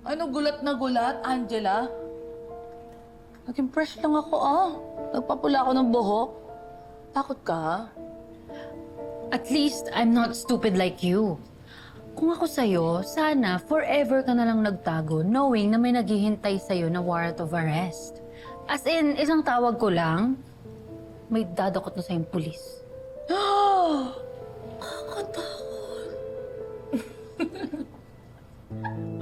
Ano gulat na gulat, Angela? Naging fresh lang ako, ah. Nagpapula ako ng buhok. Takot ka, ha? At least, I'm not stupid like you. Kung ako sa'yo, sana forever ka na lang nagtago knowing na may naghihintay sa'yo na warrant of arrest. As in, isang tawag ko lang, may dadakot na sa'yong pulis. Nakakatakot.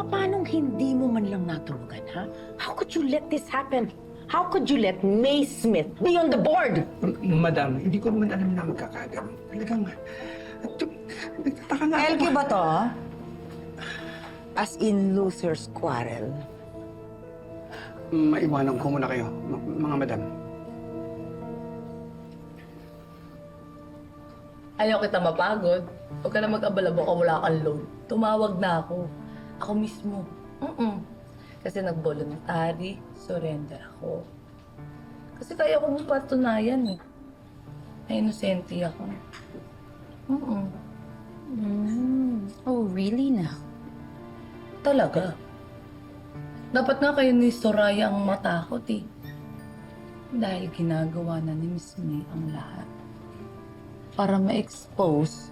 Paano hindi mo man lang natulugan, ha? How could you let this happen? How could you let May Smith be on the board? Madam, hindi ko naman alam na magkakagano. Talagang, nagtataka nga ako. LQ ba to? As in loser's quarrel. Maiwanan ko muna kayo, mga madam. Ayaw kita mapagod. Huwag ka na mag-abala, baka wala kang load. Tumawag na ako. Ako mismo. Kasi nag-voluntary surrender ako. Kasi kaya ko mong patunayan eh. Na inosente ako. Oh, really na? Talaga. Dapat nga kayo ni Soraya ang matakot eh. Dahil ginagawa na ni Miss May ang lahat. Para ma-expose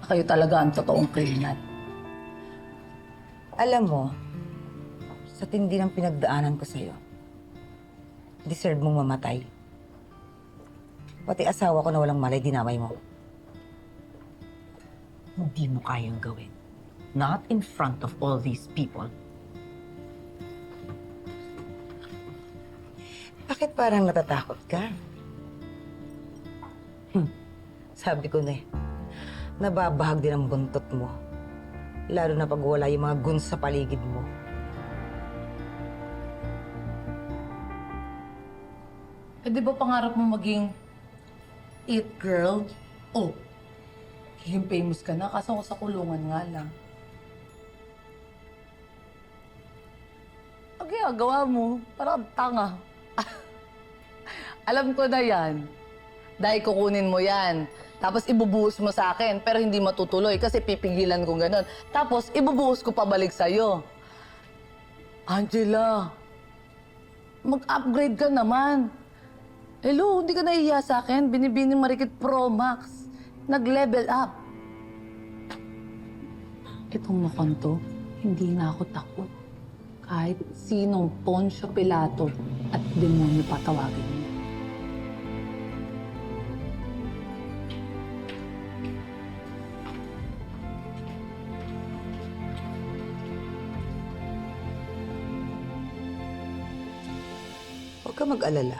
na kayo talaga ang totoong kriminal. Alam mo, sa tindi ng pinagdaanan ko sa'yo, deserve mong mamatay. Pati asawa ko na walang malay, dinamay mo. Hindi mo kayang gawin. Not in front of all these people. Bakit parang natatakot ka? Sabi ko na eh, nababahag din ang buntot mo. Lalo na pag wala yung mga guns sa paligid mo. Eh di ba pangarap mo maging it girl? Oh, magiging famous ka na kaso sa kulungan nga lang. Ang ginagawa mo, parang tanga. Alam ko na yan. Dahil kukunin mo yan. Tapos ibubuhos mo sa akin, pero hindi matutuloy kasi pipigilan ko gano'n. Tapos ibubuhos ko pabalik sa'yo. Angela, mag-upgrade ka naman. Hello, hindi ka nahihiya sa akin. Binibining Marikit Pro Max. Nag-level up. Itong mukhang to, hindi na ako takot. Kahit sinong Poncio Pilato at demonyo patawagin mo. Huwag ka mag-alala.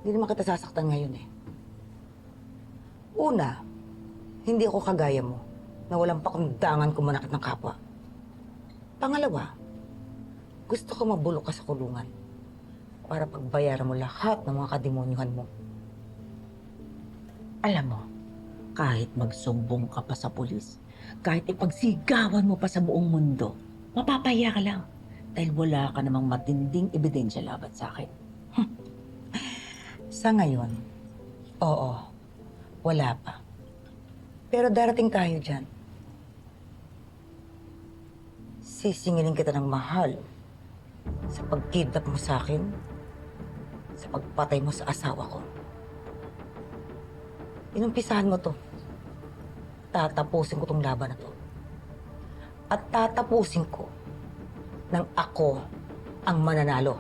Hindi naman kita sasaktan ngayon eh. Una, hindi ako kagaya mo na walang pakundangan kumanakit ng kapwa. Pangalawa, gusto ko mabulok ka sa kulungan para pagbayaran mo lahat ng mga kademonyuhan mo. Alam mo, kahit magsumbong ka pa sa pulis, kahit ipagsigawan mo pa sa buong mundo, mapapaya ka lang dahil wala ka namang matinding ebidensya laban sa akin. Sa ngayon, oo, wala pa. Pero darating tayo dyan. Sisingilin kita ng mahal sa pagkidnap mo sa akin, sa pagpatay mo sa asawa ko. Inumpisahan mo to. Tatapusin ko tong laban na to. At tatapusin ko nang ako ang mananalo.